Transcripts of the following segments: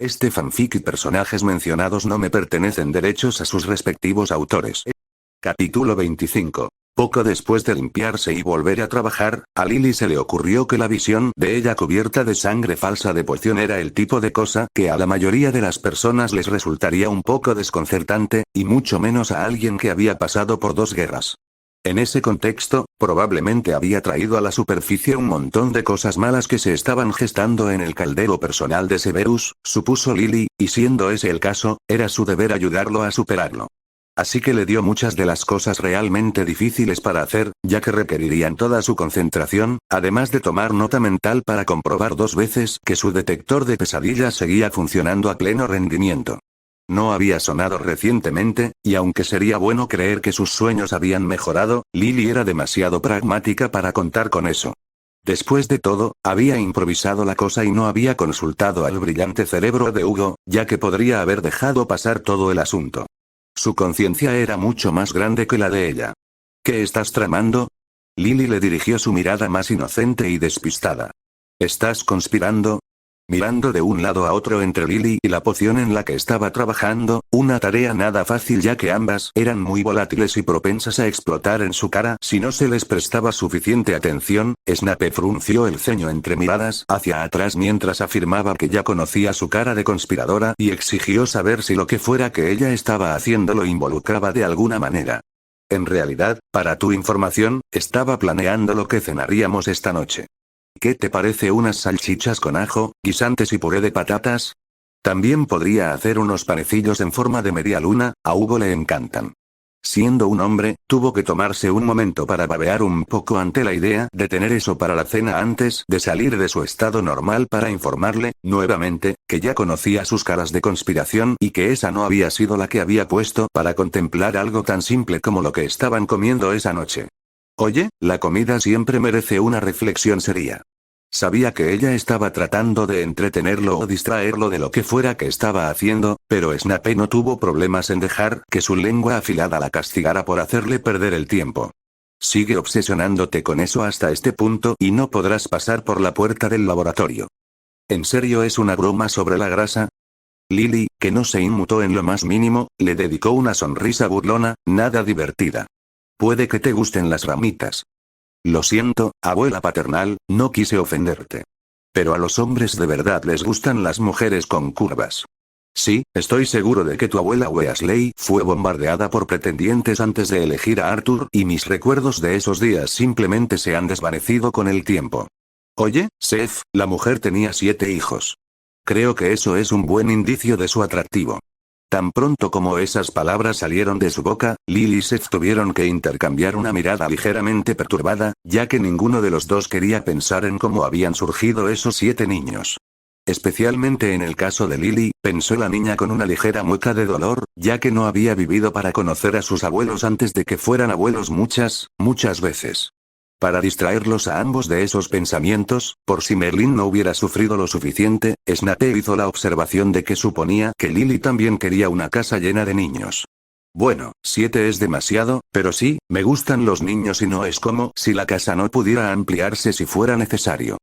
Este fanfic y personajes mencionados no me pertenecen derechos a sus respectivos autores. Capítulo 25. Poco después de limpiarse y volver a trabajar, a Lily se le ocurrió que la visión de ella cubierta de sangre falsa de poción era el tipo de cosa que a la mayoría de las personas les resultaría un poco desconcertante, y mucho menos a alguien que había pasado por 2 guerras. En ese contexto, probablemente había traído a la superficie un montón de cosas malas que se estaban gestando en el caldero personal de Severus, supuso Lily, y siendo ese el caso, era su deber ayudarlo a superarlo. Así que le dio muchas de las cosas realmente difíciles para hacer, ya que requerirían toda su concentración, además de tomar nota mental para comprobar 2 veces que su detector de pesadillas seguía funcionando a pleno rendimiento. No había sonado recientemente, y aunque sería bueno creer que sus sueños habían mejorado, Lily era demasiado pragmática para contar con eso. Después de todo, había improvisado la cosa y no había consultado al brillante cerebro de Hugo, ya que podría haber dejado pasar todo el asunto. Su conciencia era mucho más grande que la de ella. ¿Qué estás tramando? Lily le dirigió su mirada más inocente y despistada. ¿Estás conspirando? Mirando de un lado a otro entre Lily y la poción en la que estaba trabajando, una tarea nada fácil ya que ambas eran muy volátiles y propensas a explotar en su cara si no se les prestaba suficiente atención, Snape frunció el ceño entre miradas hacia atrás mientras afirmaba que ya conocía su cara de conspiradora y exigió saber si lo que fuera que ella estaba haciendo lo involucraba de alguna manera. En realidad, para tu información, estaba planeando lo que cenaríamos esta noche. ¿Qué te parece unas salchichas con ajo, guisantes y puré de patatas? También podría hacer unos panecillos en forma de media luna, a Hugo le encantan. Siendo un hombre, tuvo que tomarse un momento para babear un poco ante la idea de tener eso para la cena antes de salir de su estado normal para informarle, nuevamente, que ya conocía sus caras de conspiración y que esa no había sido la que había puesto para contemplar algo tan simple como lo que estaban comiendo esa noche. Oye, la comida siempre merece una reflexión seria. Sabía que ella estaba tratando de entretenerlo o distraerlo de lo que fuera que estaba haciendo, pero Snape no tuvo problemas en dejar que su lengua afilada la castigara por hacerle perder el tiempo. Sigue obsesionándote con eso hasta este punto y no podrás pasar por la puerta del laboratorio. ¿En serio es una broma sobre la grasa? Lily, que no se inmutó en lo más mínimo, le dedicó una sonrisa burlona, nada divertida. Puede que te gusten las ramitas. Lo siento, abuela paternal, no quise ofenderte. Pero a los hombres de verdad les gustan las mujeres con curvas. Sí, estoy seguro de que tu abuela Weasley fue bombardeada por pretendientes antes de elegir a Arthur y mis recuerdos de esos días simplemente se han desvanecido con el tiempo. Oye, Seth, la mujer tenía 7 hijos. Creo que eso es un buen indicio de su atractivo. Tan pronto como esas palabras salieron de su boca, Lily y Seth tuvieron que intercambiar una mirada ligeramente perturbada, ya que ninguno de los dos quería pensar en cómo habían surgido esos 7 niños. Especialmente en el caso de Lily, pensó la niña con una ligera mueca de dolor, ya que no había vivido para conocer a sus abuelos antes de que fueran abuelos muchas veces. Para distraerlos a ambos de esos pensamientos, por si Merlin no hubiera sufrido lo suficiente, Snape hizo la observación de que suponía que Lily también quería una casa llena de niños. Bueno, 7 es demasiado, pero sí, me gustan los niños y no es como si la casa no pudiera ampliarse si fuera necesario.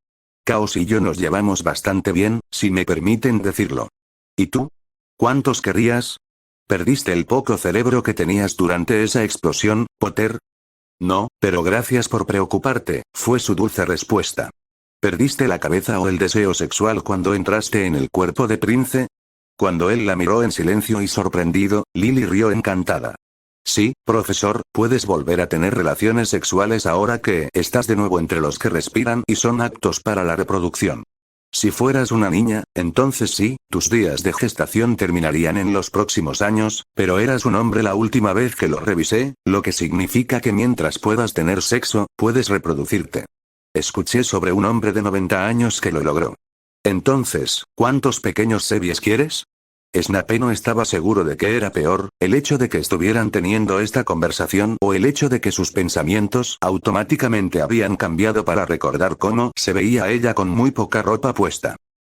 Caos y yo nos llevamos bastante bien, si me permiten decirlo. ¿Y tú? ¿Cuántos querrías? ¿Perdiste el poco cerebro que tenías durante esa explosión, Potter? No, pero gracias por preocuparte, fue su dulce respuesta. ¿Perdiste la cabeza o el deseo sexual cuando entraste en el cuerpo de Prince? Cuando él la miró en silencio y sorprendido, Lily rió encantada. Sí, profesor, puedes volver a tener relaciones sexuales ahora que estás de nuevo entre los que respiran y son aptos para la reproducción. Si fueras una niña, entonces sí, tus días de gestación terminarían en los próximos años, pero eras un hombre la última vez que lo revisé, lo que significa que mientras puedas tener sexo, puedes reproducirte. Escuché sobre un hombre de 90 años que lo logró. Entonces, ¿cuántos pequeños Sebies quieres? Snape no estaba seguro de qué era peor, el hecho de que estuvieran teniendo esta conversación o el hecho de que sus pensamientos automáticamente habían cambiado para recordar cómo se veía ella con muy poca ropa puesta.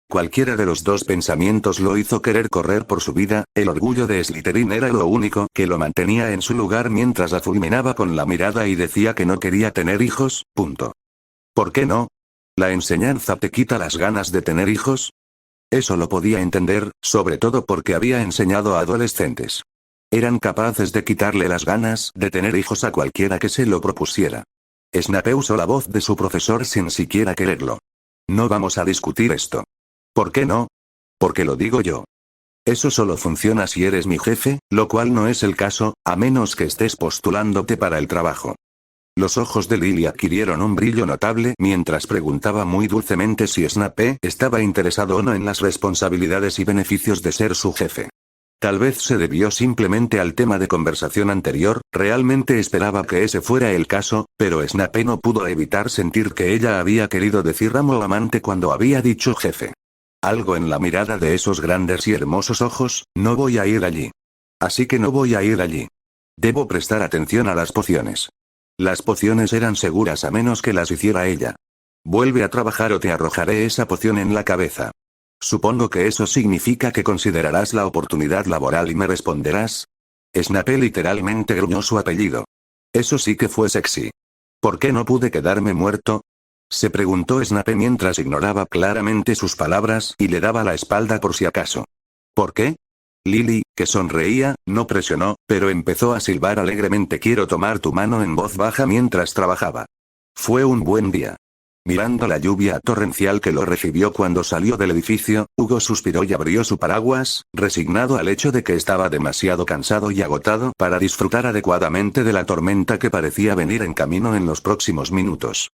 Cualquiera de los dos pensamientos lo hizo querer correr por su vida, el orgullo de Slytherin era lo único que lo mantenía en su lugar mientras la fulminaba con la mirada y decía que no quería tener hijos, punto. ¿Por qué no? ¿La enseñanza te quita las ganas de tener hijos? Eso lo podía entender, sobre todo porque había enseñado a adolescentes. Eran capaces de quitarle las ganas de tener hijos a cualquiera que se lo propusiera. Snape usó la voz de su profesor sin siquiera quererlo. No vamos a discutir esto. ¿Por qué no? Porque lo digo yo. Eso solo funciona si eres mi jefe, lo cual no es el caso, a menos que estés postulándote para el trabajo. Los ojos de Lily adquirieron un brillo notable mientras preguntaba muy dulcemente si Snape estaba interesado o no en las responsabilidades y beneficios de ser su jefe. Tal vez se debió simplemente al tema de conversación anterior, realmente esperaba que ese fuera el caso, pero Snape no pudo evitar sentir que ella había querido decir amo o amante cuando había dicho jefe. Algo en la mirada de esos grandes y hermosos ojos, no voy a ir allí. Así que no voy a ir allí. Debo prestar atención a las pociones. Las pociones eran seguras a menos que las hiciera ella. Vuelve a trabajar o te arrojaré esa poción en la cabeza. Supongo que eso significa que considerarás la oportunidad laboral y me responderás. Snape literalmente gruñó su apellido. Eso sí que fue sexy. ¿Por qué no pude quedarme muerto? Se preguntó Snape mientras ignoraba claramente sus palabras y le daba la espalda por si acaso. ¿Por qué? Lily, que sonreía, no presionó, pero empezó a silbar alegremente quiero tomar tu mano en voz baja mientras trabajaba. Fue un buen día. Mirando la lluvia torrencial que lo recibió cuando salió del edificio, Hugo suspiró y abrió su paraguas, resignado al hecho de que estaba demasiado cansado y agotado para disfrutar adecuadamente de la tormenta que parecía venir en camino en los próximos minutos.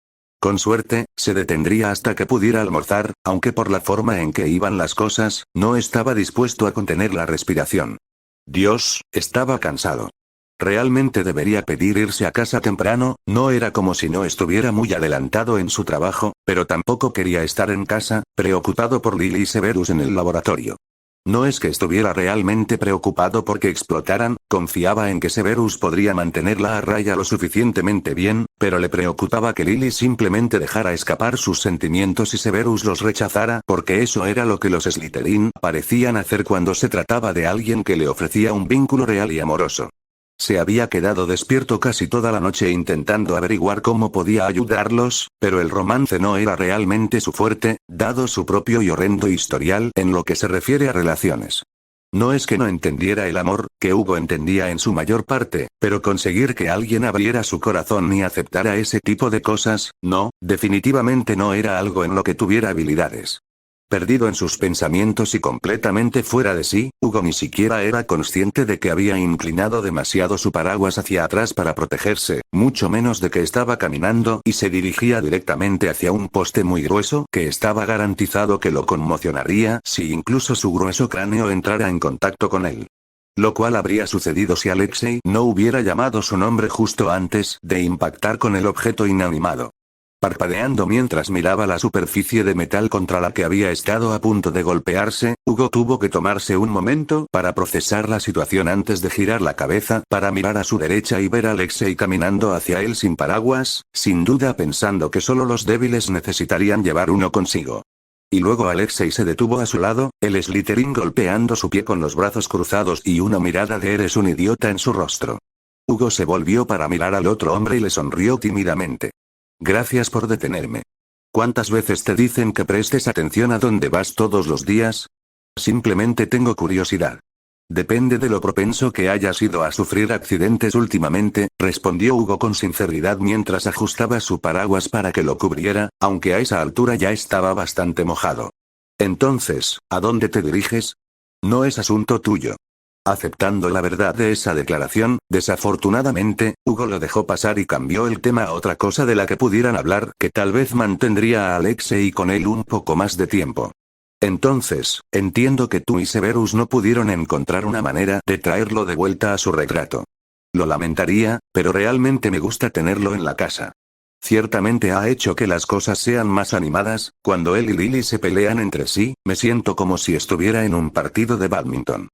Con suerte, se detendría hasta que pudiera almorzar, aunque por la forma en que iban las cosas, no estaba dispuesto a contener la respiración. Dios, estaba cansado. Realmente debería pedir irse a casa temprano, no era como si no estuviera muy adelantado en su trabajo, pero tampoco quería estar en casa, preocupado por Lily y Severus en el laboratorio. No es que estuviera realmente preocupado porque explotaran, confiaba en que Severus podría mantenerla a raya lo suficientemente bien, pero le preocupaba que Lily simplemente dejara escapar sus sentimientos y Severus los rechazara porque eso era lo que los Slytherin parecían hacer cuando se trataba de alguien que le ofrecía un vínculo real y amoroso. Se había quedado despierto casi toda la noche intentando averiguar cómo podía ayudarlos, pero el romance no era realmente su fuerte, dado su propio y horrendo historial en lo que se refiere a relaciones. No es que no entendiera el amor, que Hugo entendía en su mayor parte, pero conseguir que alguien abriera su corazón y aceptara ese tipo de cosas, no, definitivamente no era algo en lo que tuviera habilidades. Perdido en sus pensamientos y completamente fuera de sí, Hugo ni siquiera era consciente de que había inclinado demasiado su paraguas hacia atrás para protegerse, mucho menos de que estaba caminando y se dirigía directamente hacia un poste muy grueso que estaba garantizado que lo conmocionaría si incluso su grueso cráneo entrara en contacto con él. Lo cual habría sucedido si Alexei no hubiera llamado su nombre justo antes de impactar con el objeto inanimado. Parpadeando mientras miraba la superficie de metal contra la que había estado a punto de golpearse, Hugo tuvo que tomarse un momento para procesar la situación antes de girar la cabeza para mirar a su derecha y ver a Alexei caminando hacia él sin paraguas, sin duda pensando que solo los débiles necesitarían llevar uno consigo. Y luego Alexei se detuvo a su lado, el Slytherin golpeando su pie con los brazos cruzados y una mirada de eres un idiota en su rostro. Hugo se volvió para mirar al otro hombre y le sonrió tímidamente. Gracias por detenerme. ¿Cuántas veces te dicen que prestes atención a dónde vas todos los días? Simplemente tengo curiosidad. Depende de lo propenso que hayas ido a sufrir accidentes últimamente, respondió Hugo con sinceridad mientras ajustaba su paraguas para que lo cubriera, aunque a esa altura ya estaba bastante mojado. Entonces, ¿a dónde te diriges? No es asunto tuyo. Aceptando la verdad de esa declaración, desafortunadamente, Hugo lo dejó pasar y cambió el tema a otra cosa de la que pudieran hablar que tal vez mantendría a Alexei con él un poco más de tiempo. Entonces, entiendo que tú y Severus no pudieron encontrar una manera de traerlo de vuelta a su retrato. Lo lamentaría, pero realmente me gusta tenerlo en la casa. Ciertamente ha hecho que las cosas sean más animadas, cuando él y Lily se pelean entre sí, me siento como si estuviera en un partido de bádminton.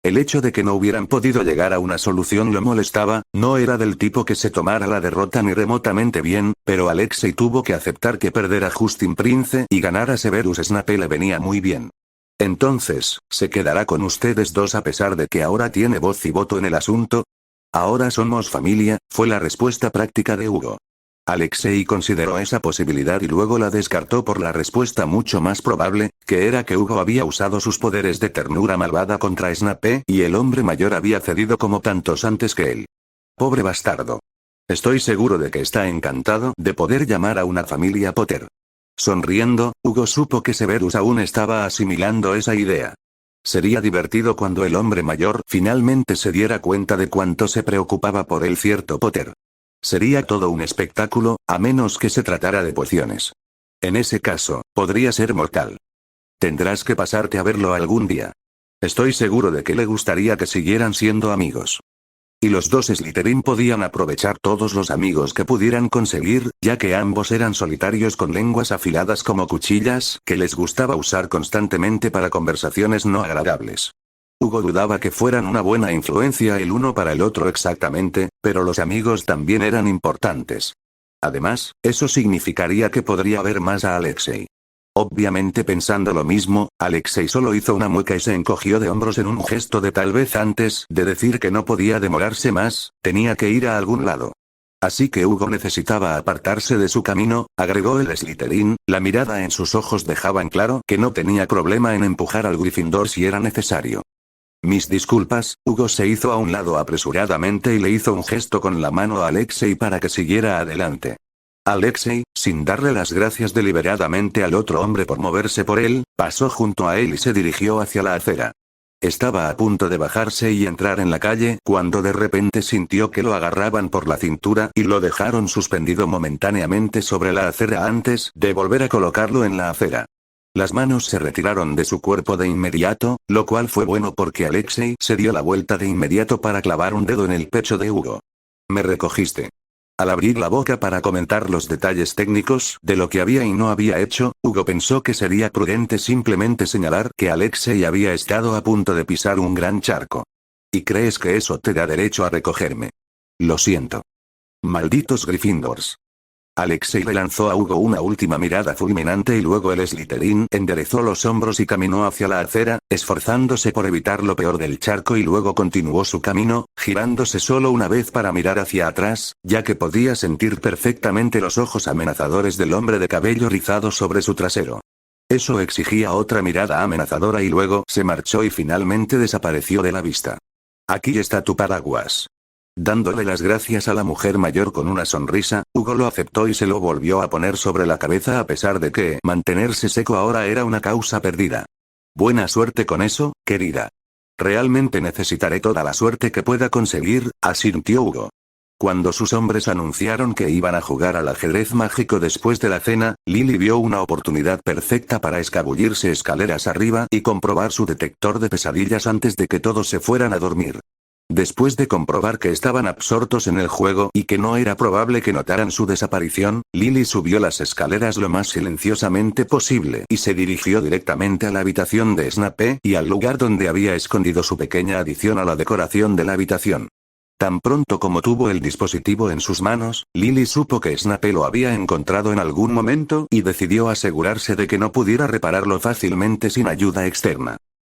El hecho de que no hubieran podido llegar a una solución lo molestaba, no era del tipo que se tomara la derrota ni remotamente bien, pero Alexei tuvo que aceptar que perder a Justin Prince y ganar a Severus Snape le venía muy bien. Entonces, ¿se quedará con ustedes dos a pesar de que ahora tiene voz y voto en el asunto? Ahora somos familia, fue la respuesta práctica de Hugo. Alexei consideró esa posibilidad y luego la descartó por la respuesta mucho más probable, que era que Hugo había usado sus poderes de ternura malvada contra Snape y el hombre mayor había cedido como tantos antes que él. Pobre bastardo. Estoy seguro de que está encantado de poder llamar a una familia Potter. Sonriendo, Hugo supo que Severus aún estaba asimilando esa idea. Sería divertido cuando el hombre mayor finalmente se diera cuenta de cuánto se preocupaba por el cierto Potter. Sería todo un espectáculo, a menos que se tratara de pociones. En ese caso, podría ser mortal. Tendrás que pasarte a verlo algún día. Estoy seguro de que le gustaría que siguieran siendo amigos. Y los dos Slytherin podían aprovechar todos los amigos que pudieran conseguir, ya que ambos eran solitarios con lenguas afiladas como cuchillas, que les gustaba usar constantemente para conversaciones no agradables. Hugo dudaba que fueran una buena influencia el uno para el otro exactamente, pero los amigos también eran importantes. Además, eso significaría que podría ver más a Alexei. Obviamente pensando lo mismo, Alexei solo hizo una mueca y se encogió de hombros en un gesto de tal vez antes de decir que no podía demorarse más, tenía que ir a algún lado. Así que Hugo necesitaba apartarse de su camino, agregó el Slytherin, la mirada en sus ojos dejaban claro que no tenía problema en empujar al Gryffindor si era necesario. Mis disculpas, Hugo se hizo a un lado apresuradamente y le hizo un gesto con la mano a Alexei para que siguiera adelante. Alexei, sin darle las gracias deliberadamente al otro hombre por moverse por él, pasó junto a él y se dirigió hacia la acera. Estaba a punto de bajarse y entrar en la calle cuando de repente sintió que lo agarraban por la cintura y lo dejaron suspendido momentáneamente sobre la acera antes de volver a colocarlo en la acera. Las manos se retiraron de su cuerpo de inmediato, lo cual fue bueno porque Alexei se dio la vuelta de inmediato para clavar un dedo en el pecho de Hugo. Me recogiste. Al abrir la boca para comentar los detalles técnicos de lo que había y no había hecho, Hugo pensó que sería prudente simplemente señalar que Alexei había estado a punto de pisar un gran charco. ¿Y crees que eso te da derecho a recogerme? Lo siento. Malditos Gryffindors. Alexei le lanzó a Hugo una última mirada fulminante y luego el Slytherin enderezó los hombros y caminó hacia la acera, esforzándose por evitar lo peor del charco y luego continuó su camino, girándose solo una vez para mirar hacia atrás, ya que podía sentir perfectamente los ojos amenazadores del hombre de cabello rizado sobre su trasero. Eso exigía otra mirada amenazadora y luego se marchó y finalmente desapareció de la vista. Aquí está tu paraguas. Dándole las gracias a la mujer mayor con una sonrisa, Hugo lo aceptó y se lo volvió a poner sobre la cabeza a pesar de que mantenerse seco ahora era una causa perdida. Buena suerte con eso, querida. Realmente necesitaré toda la suerte que pueda conseguir, asintió Hugo. Cuando sus hombres anunciaron que iban a jugar al ajedrez mágico después de la cena, Lily vio una oportunidad perfecta para escabullirse escaleras arriba y comprobar su detector de pesadillas antes de que todos se fueran a dormir. Después de comprobar que estaban absortos en el juego y que no era probable que notaran su desaparición, Lily subió las escaleras lo más silenciosamente posible y se dirigió directamente a la habitación de Snape y al lugar donde había escondido su pequeña adición a la decoración de la habitación. Tan pronto como tuvo el dispositivo en sus manos, Lily supo que Snape lo había encontrado en algún momento y decidió asegurarse de que no pudiera repararlo fácilmente sin ayuda externa.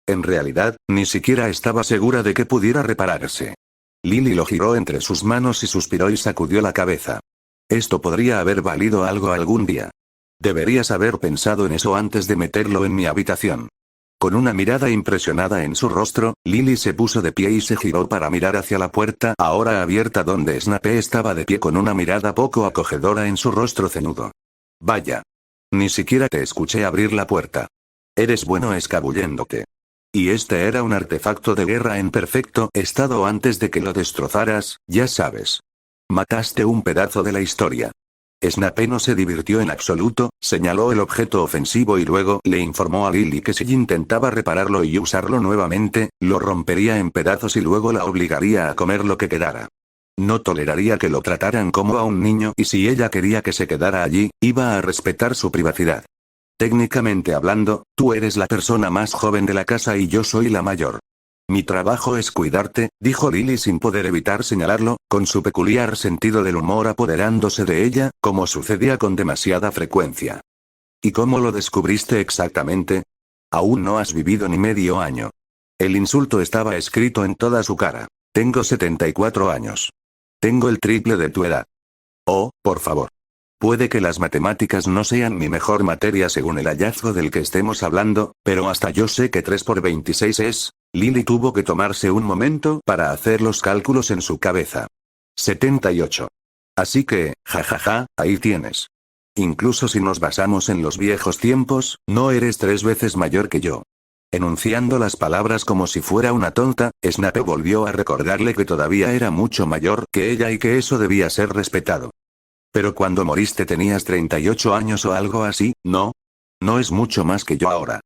En realidad, ni siquiera estaba segura de que pudiera repararse. Lily lo giró entre sus manos y suspiró y sacudió la cabeza. Esto podría haber valido algo algún día. Deberías haber pensado en eso antes de meterlo en mi habitación. Con una mirada impresionada en su rostro, Lily se puso de pie y se giró para mirar hacia la puerta ahora abierta donde Snape estaba de pie con una mirada poco acogedora en su rostro ceñudo. Vaya. Ni siquiera te escuché abrir la puerta. Eres bueno escabulléndote. Y este era un artefacto de guerra en perfecto estado antes de que lo destrozaras, ya sabes. Mataste un pedazo de la historia. Snape no se divirtió en absoluto, señaló el objeto ofensivo y luego le informó a Lily que si intentaba repararlo y usarlo nuevamente, lo rompería en pedazos y luego la obligaría a comer lo que quedara. No toleraría que lo trataran como a un niño y si ella quería que se quedara allí, iba a respetar su privacidad. Técnicamente hablando, tú eres la persona más joven de la casa y yo soy la mayor. Mi trabajo es cuidarte, dijo Lily sin poder evitar señalarlo, con su peculiar sentido del humor apoderándose de ella, como sucedía con demasiada frecuencia. ¿Y cómo lo descubriste exactamente? Aún no has vivido ni medio año. El insulto estaba escrito en toda su cara. Tengo 74 años. Tengo el triple de tu edad. Oh, por favor. Puede que las matemáticas no sean mi mejor materia según el hallazgo del que estemos hablando, pero hasta yo sé que 3 por 26 es... Lily tuvo que tomarse un momento para hacer los cálculos en su cabeza. 78. Así que, jajaja, ahí tienes. Incluso si nos basamos en los viejos tiempos, no eres 3 veces mayor que yo. Enunciando las palabras como si fuera una tonta, Snape volvió a recordarle que todavía era mucho mayor que ella y que eso debía ser respetado. Pero cuando moriste tenías 38 años o algo así, ¿no? No es mucho más que yo ahora.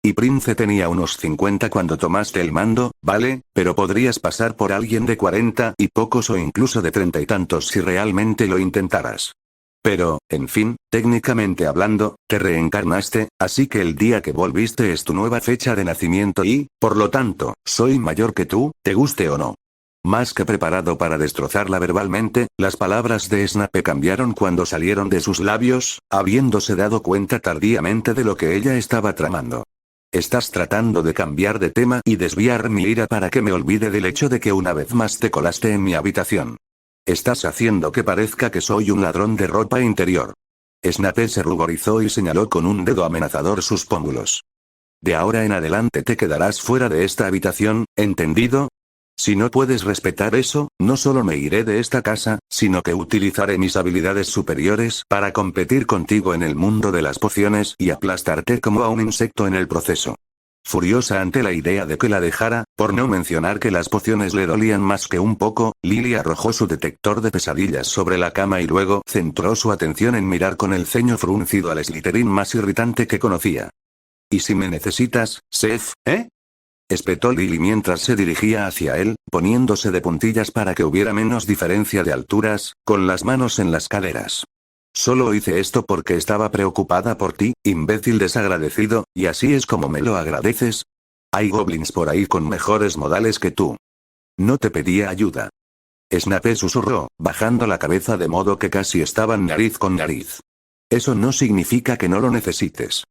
Y Prince tenía unos 50 cuando tomaste el mando, ¿vale? Pero podrías pasar por alguien de 40 y pocos o incluso de 30 y tantos si realmente lo intentaras. Pero, en fin, técnicamente hablando, te reencarnaste, así que el día que volviste es tu nueva fecha de nacimiento y, por lo tanto, soy mayor que tú, te guste o no. Más que preparado para destrozarla verbalmente, las palabras de Snape cambiaron cuando salieron de sus labios, habiéndose dado cuenta tardíamente de lo que ella estaba tramando. Estás tratando de cambiar de tema y desviar mi ira para que me olvide del hecho de que una vez más te colaste en mi habitación. Estás haciendo que parezca que soy un ladrón de ropa interior. Snape se ruborizó y señaló con un dedo amenazador sus pómulos. De ahora en adelante te quedarás fuera de esta habitación, ¿entendido? Si no puedes respetar eso, no solo me iré de esta casa, sino que utilizaré mis habilidades superiores para competir contigo en el mundo de las pociones y aplastarte como a un insecto en el proceso. Furiosa ante la idea de que la dejara, por no mencionar que las pociones le dolían más que un poco, Lily arrojó su detector de pesadillas sobre la cama y luego centró su atención en mirar con el ceño fruncido al Slytherin más irritante que conocía. ¿Y si me necesitas, Seth, espetó Lily mientras se dirigía hacia él, poniéndose de puntillas para que hubiera menos diferencia de alturas, con las manos en las caderas. Solo hice esto porque estaba preocupada por ti, imbécil desagradecido, y así es como me lo agradeces. Hay goblins por ahí con mejores modales que tú. No te pedía ayuda. Snape susurró, bajando la cabeza de modo que casi estaban nariz con nariz. Eso no significa que no lo necesites.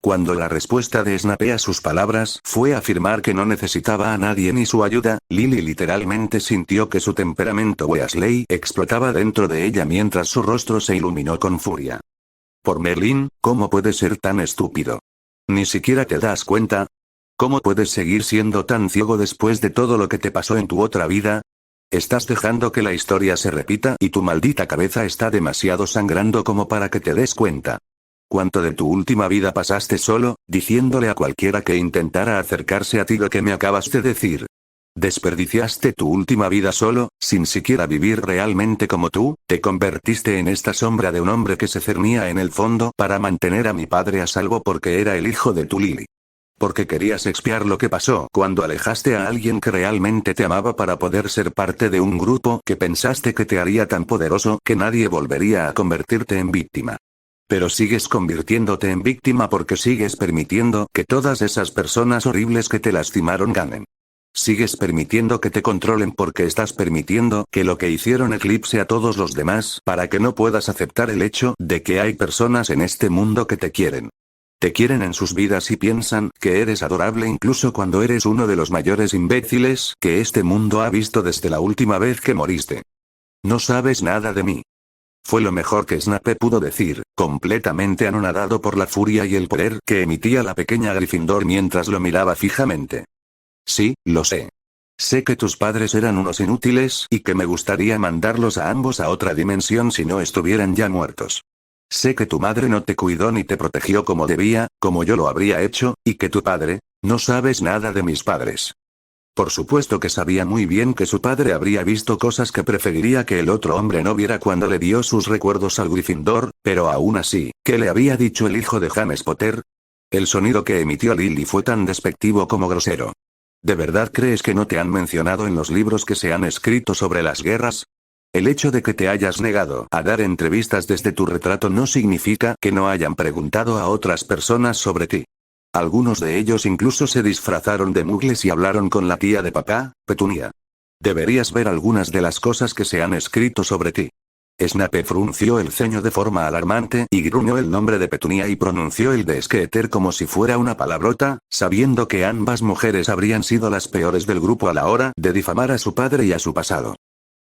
Cuando la respuesta de Snape a sus palabras fue afirmar que no necesitaba a nadie ni su ayuda, Lily literalmente sintió que su temperamento Weasley explotaba dentro de ella mientras su rostro se iluminó con furia. Por Merlín, ¿cómo puedes ser tan estúpido? ¿Ni siquiera te das cuenta? ¿Cómo puedes seguir siendo tan ciego después de todo lo que te pasó en tu otra vida? Estás dejando que la historia se repita y tu maldita cabeza está demasiado sangrando como para que te des cuenta. ¿Cuánto de tu última vida pasaste solo, diciéndole a cualquiera que intentara acercarse a ti lo que me acabas de decir? Desperdiciaste tu última vida solo, sin siquiera vivir realmente como tú, te convertiste en esta sombra de un hombre que se cernía en el fondo para mantener a mi padre a salvo porque era el hijo de tu Lily. Porque querías expiar lo que pasó cuando alejaste a alguien que realmente te amaba para poder ser parte de un grupo que pensaste que te haría tan poderoso que nadie volvería a convertirte en víctima. Pero sigues convirtiéndote en víctima porque sigues permitiendo que todas esas personas horribles que te lastimaron ganen. Sigues permitiendo que te controlen porque estás permitiendo que lo que hicieron eclipse a todos los demás para que no puedas aceptar el hecho de que hay personas en este mundo que te quieren. Te quieren en sus vidas y piensan que eres adorable incluso cuando eres uno de los mayores imbéciles que este mundo ha visto desde la última vez que moriste. No sabes nada de mí. Fue lo mejor que Snape pudo decir, completamente anonadado por la furia y el poder que emitía la pequeña Gryffindor mientras lo miraba fijamente. Sí, lo sé. Sé que tus padres eran unos inútiles y que me gustaría mandarlos a ambos a otra dimensión si no estuvieran ya muertos. Sé que tu madre no te cuidó ni te protegió como debía, como yo lo habría hecho, y que tu padre, no sabes nada de mis padres. Por supuesto que sabía muy bien que su padre habría visto cosas que preferiría que el otro hombre no viera cuando le dio sus recuerdos al Gryffindor, pero aún así, ¿qué le había dicho el hijo de James Potter? El sonido que emitió Lily fue tan despectivo como grosero. ¿De verdad crees que no te han mencionado en los libros que se han escrito sobre las guerras? El hecho de que te hayas negado a dar entrevistas desde tu retrato no significa que no hayan preguntado a otras personas sobre ti. Algunos de ellos incluso se disfrazaron de muggles y hablaron con la tía de papá, Petunia. Deberías ver algunas de las cosas que se han escrito sobre ti. Snape frunció el ceño de forma alarmante y gruñó el nombre de Petunia y pronunció el de Skeeter como si fuera una palabrota, sabiendo que ambas mujeres habrían sido las peores del grupo a la hora de difamar a su padre y a su pasado.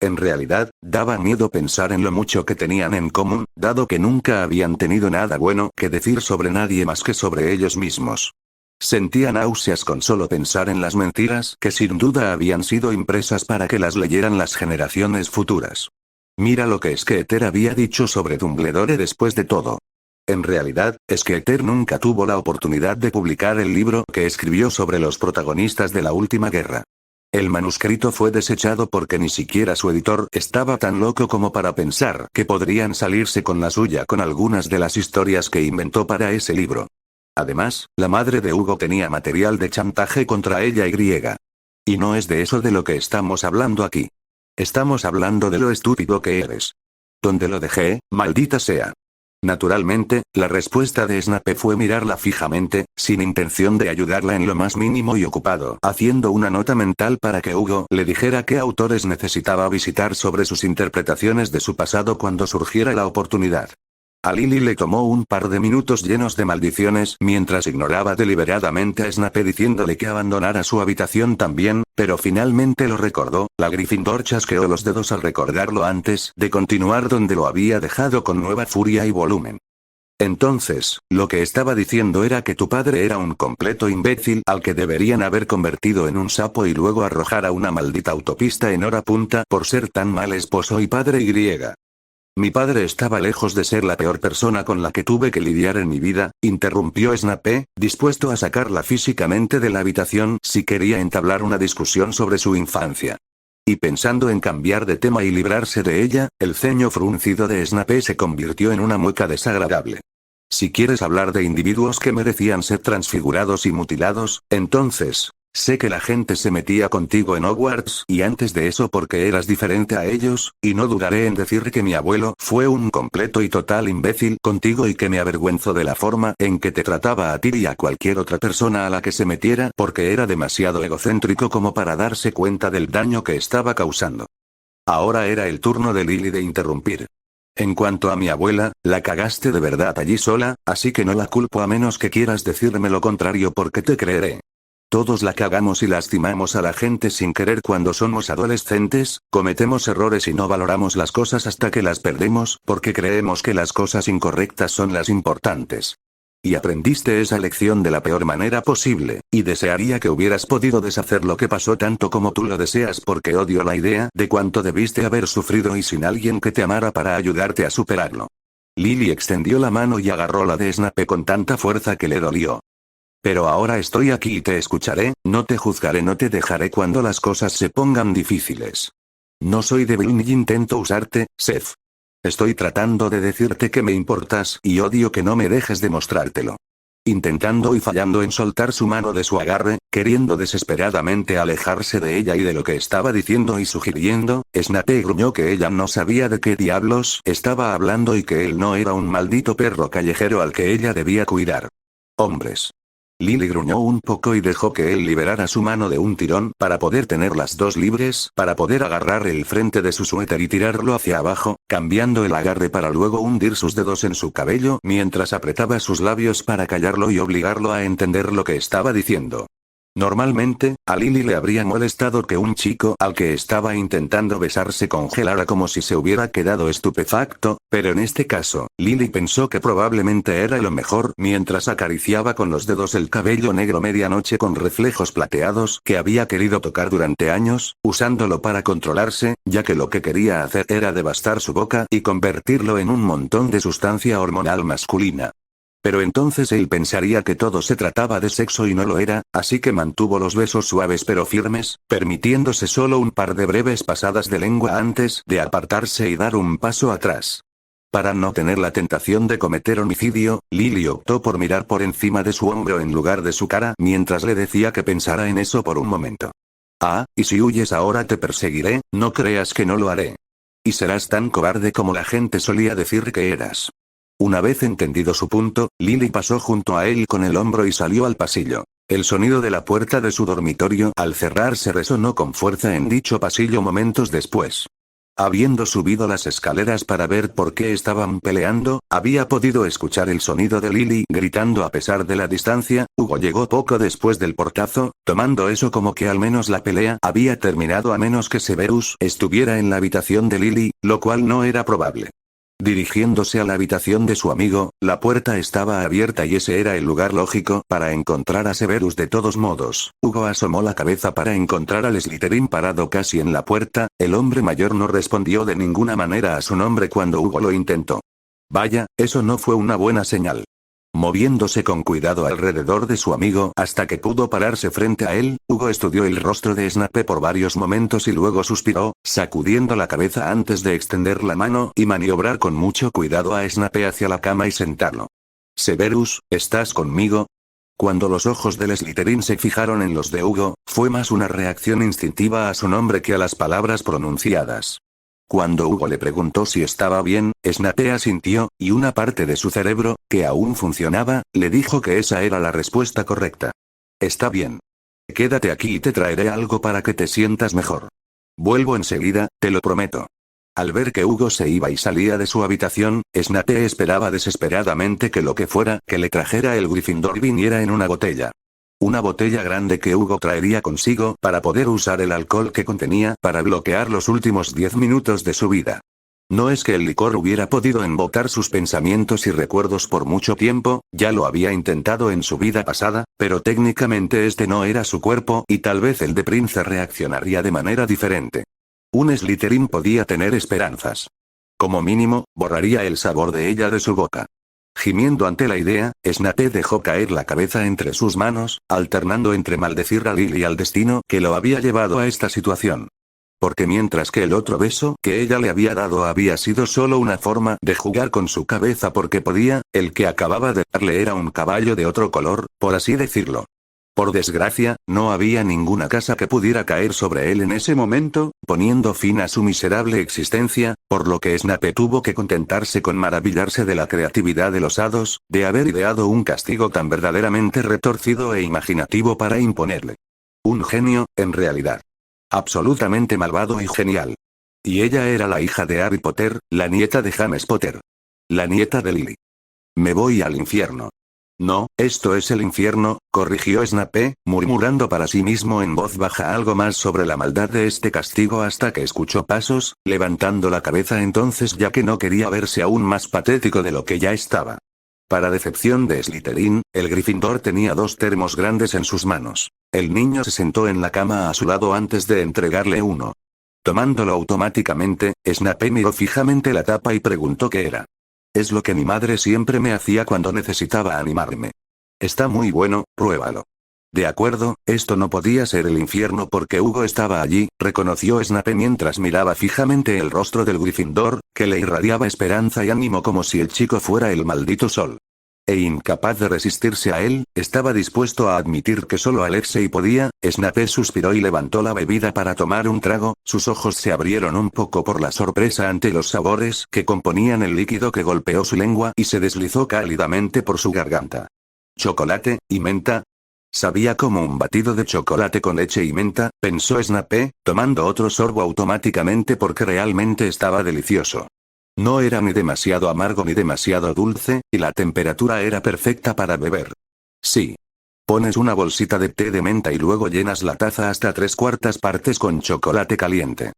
En realidad, daba miedo pensar en lo mucho que tenían en común, dado que nunca habían tenido nada bueno que decir sobre nadie más que sobre ellos mismos. Sentía náuseas con solo pensar en las mentiras que sin duda habían sido impresas para que las leyeran las generaciones futuras. Mira lo que Skeeter había dicho sobre Dumbledore después de todo. En realidad, Skeeter nunca tuvo la oportunidad de publicar el libro que escribió sobre los protagonistas de la última guerra. El manuscrito fue desechado porque ni siquiera su editor estaba tan loco como para pensar que podrían salirse con la suya con algunas de las historias que inventó para ese libro. Además, la madre de Hugo tenía material de chantaje contra ella y griega. Y no es de eso de lo que estamos hablando aquí. Estamos hablando de lo estúpido que eres. ¿Dónde lo dejé, maldita sea? Naturalmente, la respuesta de Snape fue mirarla fijamente, sin intención de ayudarla en lo más mínimo y ocupado, haciendo una nota mental para que Hugo le dijera qué autores necesitaba visitar sobre sus interpretaciones de su pasado cuando surgiera la oportunidad. A Lily le tomó un par de minutos llenos de maldiciones mientras ignoraba deliberadamente a Snape diciéndole que abandonara su habitación también, pero finalmente lo recordó. La Gryffindor chasqueó los dedos al recordarlo antes de continuar donde lo había dejado con nueva furia y volumen. Entonces, lo que estaba diciendo era que tu padre era un completo imbécil al que deberían haber convertido en un sapo y luego arrojar a una maldita autopista en hora punta por ser tan mal esposo y padre y griega. Mi padre estaba lejos de ser la peor persona con la que tuve que lidiar en mi vida, interrumpió Snape, dispuesto a sacarla físicamente de la habitación si quería entablar una discusión sobre su infancia. Y pensando en cambiar de tema y librarse de ella, el ceño fruncido de Snape se convirtió en una mueca desagradable. Si quieres hablar de individuos que merecían ser transfigurados y mutilados, entonces, sé que la gente se metía contigo en Hogwarts y antes de eso porque eras diferente a ellos, y no dudaré en decir que mi abuelo fue un completo y total imbécil contigo y que me avergüenzo de la forma en que te trataba a ti y a cualquier otra persona a la que se metiera porque era demasiado egocéntrico como para darse cuenta del daño que estaba causando. Ahora era el turno de Lily de interrumpir. En cuanto a mi abuela, la cagaste de verdad allí sola, así que no la culpo a menos que quieras decirme lo contrario porque te creeré. Todos la cagamos y lastimamos a la gente sin querer cuando somos adolescentes, cometemos errores y no valoramos las cosas hasta que las perdemos, porque creemos que las cosas incorrectas son las importantes. Y aprendiste esa lección de la peor manera posible, y desearía que hubieras podido deshacer lo que pasó tanto como tú lo deseas porque odio la idea de cuánto debiste haber sufrido y sin alguien que te amara para ayudarte a superarlo. Lily extendió la mano y agarró la de Snape con tanta fuerza que le dolió. Pero ahora estoy aquí y te escucharé, no te juzgaré, no te dejaré cuando las cosas se pongan difíciles. No soy débil ni intento usarte, Seth. Estoy tratando de decirte que me importas y odio que no me dejes demostrártelo. Intentando y fallando en soltar su mano de su agarre, queriendo desesperadamente alejarse de ella y de lo que estaba diciendo y sugiriendo, Snape gruñó que ella no sabía de qué diablos estaba hablando y que él no era un maldito perro callejero al que ella debía cuidar. Hombres. Lily gruñó un poco y dejó que él liberara su mano de un tirón para poder tener las dos libres, para poder agarrar el frente de su suéter y tirarlo hacia abajo, cambiando el agarre para luego hundir sus dedos en su cabello mientras apretaba sus labios para callarlo y obligarlo a entender lo que estaba diciendo. Normalmente, a Lily le habría molestado que un chico al que estaba intentando besar se congelara como si se hubiera quedado estupefacto, pero en este caso, Lily pensó que probablemente era lo mejor mientras acariciaba con los dedos el cabello negro medianoche con reflejos plateados que había querido tocar durante años, usándolo para controlarse, ya que lo que quería hacer era devastar su boca y convertirlo en un montón de sustancia hormonal masculina. Pero entonces él pensaría que todo se trataba de sexo y no lo era, así que mantuvo los besos suaves pero firmes, permitiéndose solo un par de breves pasadas de lengua antes de apartarse y dar un paso atrás. Para no tener la tentación de cometer homicidio, Lily optó por mirar por encima de su hombro en lugar de su cara mientras le decía que pensara en eso por un momento. Ah, y si huyes ahora te perseguiré, no creas que no lo haré. Y serás tan cobarde como la gente solía decir que eras. Una vez entendido su punto, Lily pasó junto a él con el hombro y salió al pasillo. El sonido de la puerta de su dormitorio al cerrarse resonó con fuerza en dicho pasillo momentos después. Habiendo subido las escaleras para ver por qué estaban peleando, había podido escuchar el sonido de Lily gritando a pesar de la distancia. Hugo llegó poco después del portazo, tomando eso como que al menos la pelea había terminado a menos que Severus estuviera en la habitación de Lily, lo cual no era probable. Dirigiéndose a la habitación de su amigo, la puerta estaba abierta y ese era el lugar lógico para encontrar a Severus de todos modos. Hugo asomó la cabeza para encontrar al Slytherin parado casi en la puerta. El hombre mayor no respondió de ninguna manera a su nombre cuando Hugo lo intentó. Vaya, eso no fue una buena señal. Moviéndose con cuidado alrededor de su amigo hasta que pudo pararse frente a él, Hugo estudió el rostro de Snape por varios momentos y luego suspiró, sacudiendo la cabeza antes de extender la mano y maniobrar con mucho cuidado a Snape hacia la cama y sentarlo. Severus, ¿estás conmigo? Cuando los ojos del Slytherin se fijaron en los de Hugo, fue más una reacción instintiva a su nombre que a las palabras pronunciadas. Cuando Hugo le preguntó si estaba bien, Snape asintió, y una parte de su cerebro, que aún funcionaba, le dijo que esa era la respuesta correcta. Está bien. Quédate aquí y te traeré algo para que te sientas mejor. Vuelvo enseguida, te lo prometo. Al ver que Hugo se iba y salía de su habitación, Snape esperaba desesperadamente que lo que fuera que le trajera el Gryffindor viniera en una botella. Una botella grande que Hugo traería consigo para poder usar el alcohol que contenía para bloquear los últimos 10 minutos de su vida. No es que el licor hubiera podido embotar sus pensamientos y recuerdos por mucho tiempo, ya lo había intentado en su vida pasada, pero técnicamente este no era su cuerpo y tal vez el de Prince reaccionaría de manera diferente. Un Slytherin podía tener esperanzas. Como mínimo, borraría el sabor de ella de su boca. Gimiendo ante la idea, Snape dejó caer la cabeza entre sus manos, alternando entre maldecir a Lily y al destino que lo había llevado a esta situación. Porque mientras que el otro beso que ella le había dado había sido solo una forma de jugar con su cabeza porque podía, el que acababa de darle era un caballo de otro color, por así decirlo. Por desgracia, no había ninguna casa que pudiera caer sobre él en ese momento, poniendo fin a su miserable existencia, por lo que Snape tuvo que contentarse con maravillarse de la creatividad de los hados, de haber ideado un castigo tan verdaderamente retorcido e imaginativo para imponerle. Un genio, en realidad. Absolutamente malvado y genial. Y ella era la hija de Harry Potter, la nieta de James Potter. La nieta de Lily. Me voy al infierno. No, esto es el infierno, corrigió Snape, murmurando para sí mismo en voz baja algo más sobre la maldad de este castigo hasta que escuchó pasos, levantando la cabeza entonces ya que no quería verse aún más patético de lo que ya estaba. Para decepción de Slytherin, el Gryffindor tenía 2 termos grandes en sus manos. El niño se sentó en la cama a su lado antes de entregarle uno. Tomándolo automáticamente, Snape miró fijamente la tapa y preguntó qué era. Es lo que mi madre siempre me hacía cuando necesitaba animarme. Está muy bueno, pruébalo. De acuerdo, esto no podía ser el infierno porque Hugo estaba allí, reconoció Snape mientras miraba fijamente el rostro del Gryffindor, que le irradiaba esperanza y ánimo como si el chico fuera el maldito sol. E incapaz de resistirse a él, estaba dispuesto a admitir que solo Alexei podía. Snape suspiró y levantó la bebida para tomar un trago, sus ojos se abrieron un poco por la sorpresa ante los sabores que componían el líquido que golpeó su lengua y se deslizó cálidamente por su garganta. ¿Chocolate y menta? Sabía como un batido de chocolate con leche y menta, pensó Snape, tomando otro sorbo automáticamente porque realmente estaba delicioso. No era ni demasiado amargo ni demasiado dulce, y la temperatura era perfecta para beber. Sí. Pones una bolsita de té de menta y luego llenas la taza hasta 3/4 partes con chocolate caliente.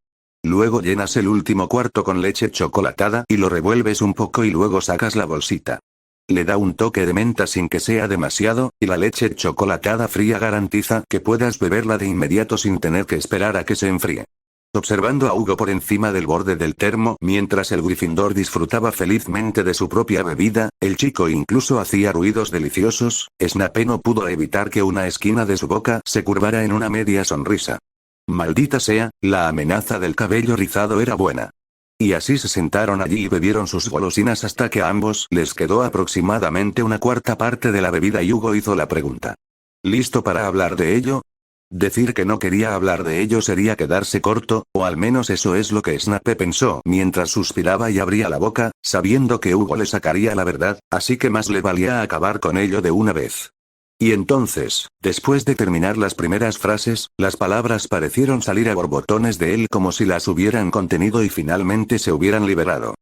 Luego llenas el último cuarto con leche chocolatada y lo revuelves un poco y luego sacas la bolsita. Le da un toque de menta sin que sea demasiado, y la leche chocolatada fría garantiza que puedas beberla de inmediato sin tener que esperar a que se enfríe. Observando a Hugo por encima del borde del termo mientras el Gryffindor disfrutaba felizmente de su propia bebida, el chico incluso hacía ruidos deliciosos, Snape no pudo evitar que una esquina de su boca se curvara en una media sonrisa. Maldita sea, la amenaza del cabello rizado era buena. Y así se sentaron allí y bebieron sus golosinas hasta que a ambos les quedó aproximadamente 1/4 parte de la bebida y Hugo hizo la pregunta. ¿Listo para hablar de ello? Decir que no quería hablar de ello sería quedarse corto, o al menos eso es lo que Snape pensó mientras suspiraba y abría la boca, sabiendo que Hugo le sacaría la verdad, así que más le valía acabar con ello de una vez. Y entonces, después de terminar las primeras frases, las palabras parecieron salir a borbotones de él como si las hubieran contenido y finalmente se hubieran liberado.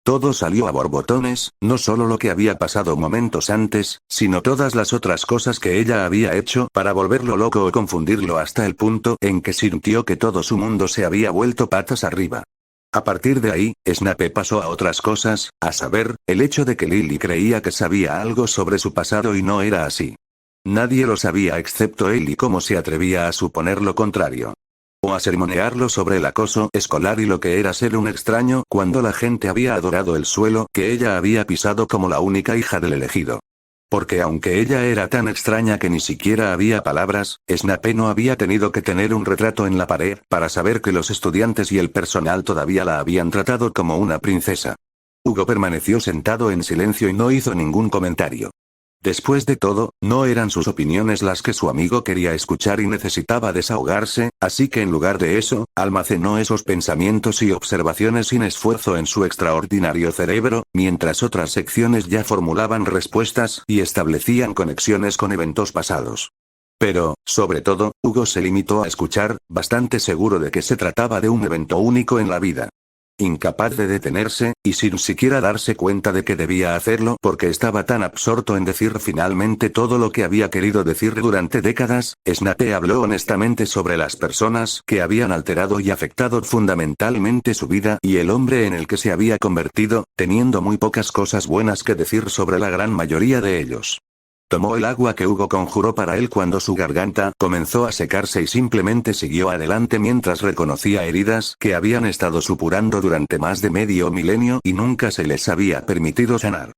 Todo salió a borbotones, no solo lo que había pasado momentos antes, sino todas las otras cosas que ella había hecho para volverlo loco o confundirlo hasta el punto en que sintió que todo su mundo se había vuelto patas arriba. A partir de ahí, Snape pasó a otras cosas, a saber, el hecho de que Lily creía que sabía algo sobre su pasado y no era así. Nadie lo sabía excepto él y cómo se atrevía a suponer lo contrario. O a sermonearlo sobre el acoso escolar y lo que era ser un extraño cuando la gente había adorado el suelo que ella había pisado como la única hija del elegido. Porque aunque ella era tan extraña que ni siquiera había palabras, Snape no había tenido que tener un retrato en la pared para saber que los estudiantes y el personal todavía la habían tratado como una princesa. Hugo permaneció sentado en silencio y no hizo ningún comentario. Después de todo, no eran sus opiniones las que su amigo quería escuchar y necesitaba desahogarse, así que en lugar de eso, almacenó esos pensamientos y observaciones sin esfuerzo en su extraordinario cerebro, mientras otras secciones ya formulaban respuestas y establecían conexiones con eventos pasados. Pero, sobre todo, Hugo se limitó a escuchar, bastante seguro de que se trataba de un evento único en la vida. Incapaz de detenerse, y sin siquiera darse cuenta de que debía hacerlo porque estaba tan absorto en decir finalmente todo lo que había querido decir durante décadas, Snape habló honestamente sobre las personas que habían alterado y afectado fundamentalmente su vida y el hombre en el que se había convertido, teniendo muy pocas cosas buenas que decir sobre la gran mayoría de ellos. Tomó el agua que Hugo conjuró para él cuando su garganta comenzó a secarse y simplemente siguió adelante mientras reconocía heridas que habían estado supurando durante más de medio milenio y nunca se les había permitido sanar.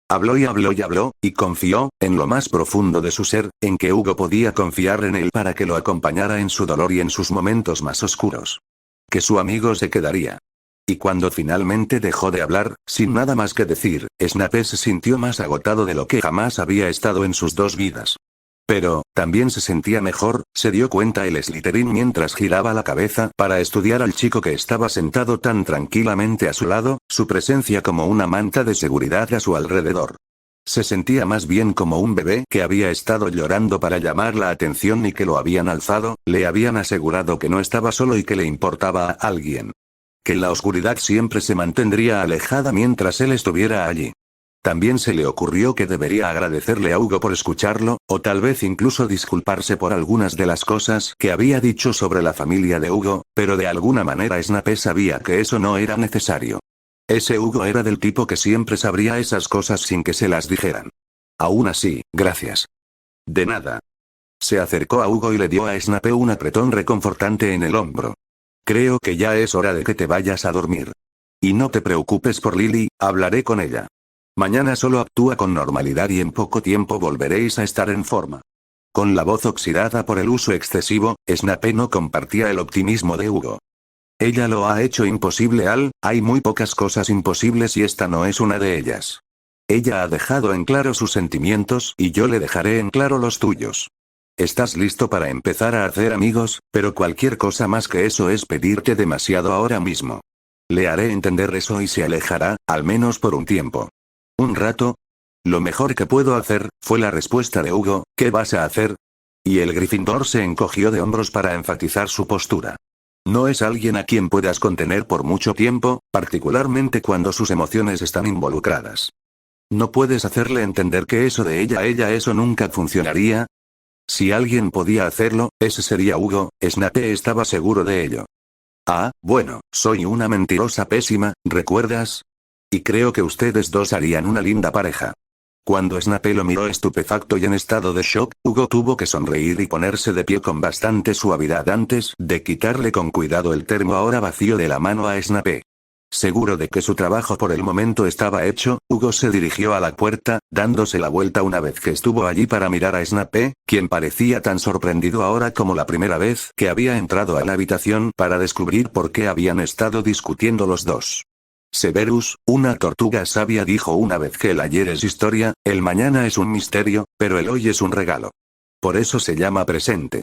Habló y habló y habló, y confió, en lo más profundo de su ser, en que Hugo podía confiar en él para que lo acompañara en su dolor y en sus momentos más oscuros. Que su amigo se quedaría. Y cuando finalmente dejó de hablar, sin nada más que decir, Snape se sintió más agotado de lo que jamás había estado en sus dos vidas. Pero, también se sentía mejor, se dio cuenta el Slytherin mientras giraba la cabeza para estudiar al chico que estaba sentado tan tranquilamente a su lado, su presencia como una manta de seguridad a su alrededor. Se sentía más bien como un bebé que había estado llorando para llamar la atención y que lo habían alzado, le habían asegurado que no estaba solo y que le importaba a alguien. Que la oscuridad siempre se mantendría alejada mientras él estuviera allí. También se le ocurrió que debería agradecerle a Hugo por escucharlo, o tal vez incluso disculparse por algunas de las cosas que había dicho sobre la familia de Hugo, pero de alguna manera Snape sabía que eso no era necesario. Ese Hugo era del tipo que siempre sabría esas cosas sin que se las dijeran. Aún así, gracias. De nada. Se acercó a Hugo y le dio a Snape un apretón reconfortante en el hombro. Creo que ya es hora de que te vayas a dormir. Y no te preocupes por Lily, hablaré con ella. Mañana solo actúa con normalidad y en poco tiempo volveréis a estar en forma. Con la voz oxidada por el uso excesivo, Snape no compartía el optimismo de Hugo. Ella lo ha hecho imposible hay muy pocas cosas imposibles y esta no es una de ellas. Ella ha dejado en claro sus sentimientos y yo le dejaré en claro los tuyos. Estás listo para empezar a hacer amigos, pero cualquier cosa más que eso es pedirte demasiado ahora mismo. Le haré entender eso y se alejará, al menos por un tiempo. ¿Un rato? Lo mejor que puedo hacer, fue la respuesta de Hugo, ¿qué vas a hacer? Y el Gryffindor se encogió de hombros para enfatizar su postura. No es alguien a quien puedas contener por mucho tiempo, particularmente cuando sus emociones están involucradas. No puedes hacerle entender que eso de ella eso nunca funcionaría. Si alguien podía hacerlo, ese sería Hugo, Snape estaba seguro de ello. Ah, bueno, soy una mentirosa pésima, ¿recuerdas? Y creo que ustedes dos harían una linda pareja. Cuando Snape lo miró estupefacto y en estado de shock, Hugo tuvo que sonreír y ponerse de pie con bastante suavidad antes de quitarle con cuidado el termo ahora vacío de la mano a Snape. Seguro de que su trabajo por el momento estaba hecho, Hugo se dirigió a la puerta, dándose la vuelta una vez que estuvo allí para mirar a Snape, quien parecía tan sorprendido ahora como la primera vez que había entrado a la habitación para descubrir por qué habían estado discutiendo los dos. Severus, una tortuga sabia dijo una vez que el ayer es historia, el mañana es un misterio, pero el hoy es un regalo. Por eso se llama presente.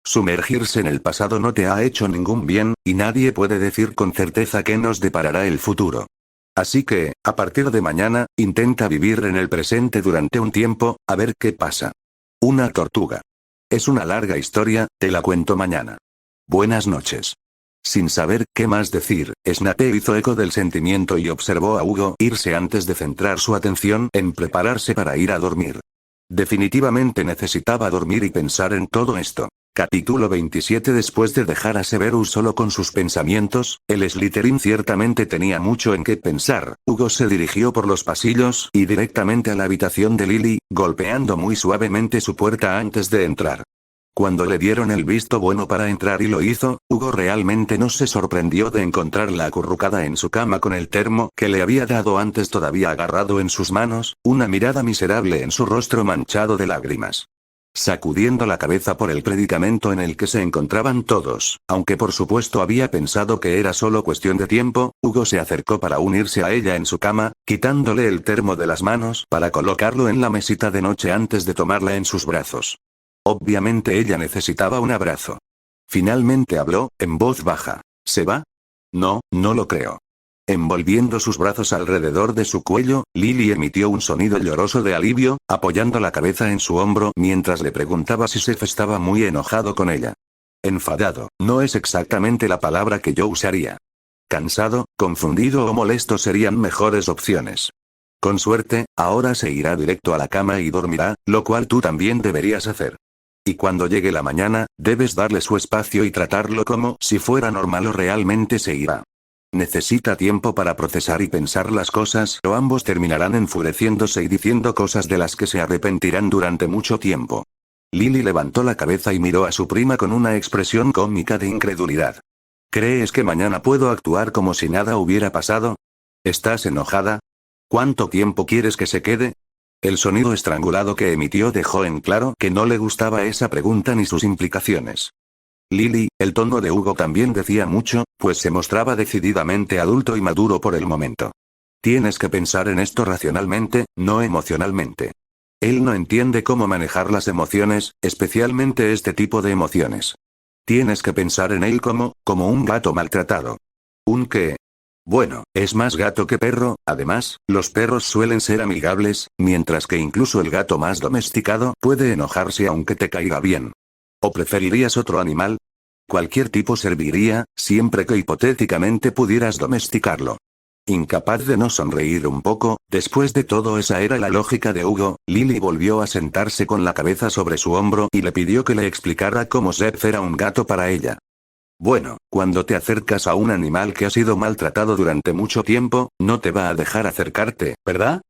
Sumergirse en el pasado no te ha hecho ningún bien, y nadie puede decir con certeza qué nos deparará el futuro. Así que, a partir de mañana, intenta vivir en el presente durante un tiempo, a ver qué pasa. Una tortuga. Es una larga historia, te la cuento mañana. Buenas noches. Sin saber qué más decir, Snape hizo eco del sentimiento y observó a Hugo irse antes de centrar su atención en prepararse para ir a dormir. Definitivamente necesitaba dormir y pensar en todo esto. Capítulo 27. Después de dejar a Severus solo con sus pensamientos, el Slytherin ciertamente tenía mucho en qué pensar. Hugo se dirigió por los pasillos y directamente a la habitación de Lily, golpeando muy suavemente su puerta antes de entrar. Cuando le dieron el visto bueno para entrar y lo hizo, Hugo realmente no se sorprendió de encontrarla acurrucada en su cama con el termo que le había dado antes todavía agarrado en sus manos, una mirada miserable en su rostro manchado de lágrimas. Sacudiendo la cabeza por el predicamento en el que se encontraban todos, aunque por supuesto había pensado que era solo cuestión de tiempo, Hugo se acercó para unirse a ella en su cama, quitándole el termo de las manos para colocarlo en la mesita de noche antes de tomarla en sus brazos. Obviamente ella necesitaba un abrazo. Finalmente habló, en voz baja. ¿Se va? No, no lo creo. Envolviendo sus brazos alrededor de su cuello, Lily emitió un sonido lloroso de alivio, apoyando la cabeza en su hombro mientras le preguntaba si Seth estaba muy enojado con ella. Enfadado, no es exactamente la palabra que yo usaría. Cansado, confundido o molesto serían mejores opciones. Con suerte, ahora se irá directo a la cama y dormirá, lo cual tú también deberías hacer. Y cuando llegue la mañana, debes darle su espacio y tratarlo como si fuera normal o realmente se irá. Necesita tiempo para procesar y pensar las cosas o ambos terminarán enfureciéndose y diciendo cosas de las que se arrepentirán durante mucho tiempo. Lily levantó la cabeza y miró a su prima con una expresión cómica de incredulidad. ¿Crees que mañana puedo actuar como si nada hubiera pasado? ¿Estás enojada? ¿Cuánto tiempo quieres que se quede? El sonido estrangulado que emitió dejó en claro que no le gustaba esa pregunta ni sus implicaciones. Lily, el tono de Hugo también decía mucho, pues se mostraba decididamente adulto y maduro por el momento. Tienes que pensar en esto racionalmente, no emocionalmente. Él no entiende cómo manejar las emociones, especialmente este tipo de emociones. Tienes que pensar en él como un gato maltratado. ¿Un qué? Bueno, es más gato que perro, además, los perros suelen ser amigables, mientras que incluso el gato más domesticado puede enojarse aunque te caiga bien. ¿O preferirías otro animal? Cualquier tipo serviría, siempre que hipotéticamente pudieras domesticarlo. Incapaz de no sonreír un poco, después de todo esa era la lógica de Hugo, Lily volvió a sentarse con la cabeza sobre su hombro y le pidió que le explicara cómo Seth era un gato para ella. Bueno, cuando te acercas a un animal que ha sido maltratado durante mucho tiempo, no te va a dejar acercarte, ¿verdad?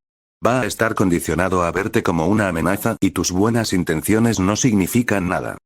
Va a estar condicionado a verte como una amenaza y tus buenas intenciones no significan nada.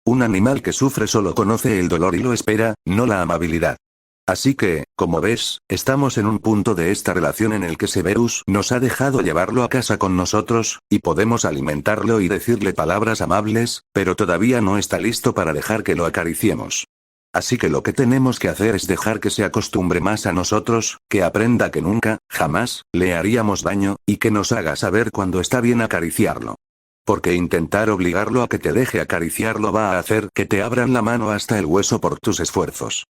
Un animal que sufre solo conoce el dolor y lo espera, no la amabilidad. Así que, como ves, estamos en un punto de esta relación en el que Severus nos ha dejado llevarlo a casa con nosotros, y podemos alimentarlo y decirle palabras amables, pero todavía no está listo para dejar que lo acariciemos. Así que lo que tenemos que hacer es dejar que se acostumbre más a nosotros, que aprenda que nunca, jamás, le haríamos daño, y que nos haga saber cuando está bien acariciarlo. Porque intentar obligarlo a que te deje acariciarlo va a hacer que te abran la mano hasta el hueso por tus esfuerzos.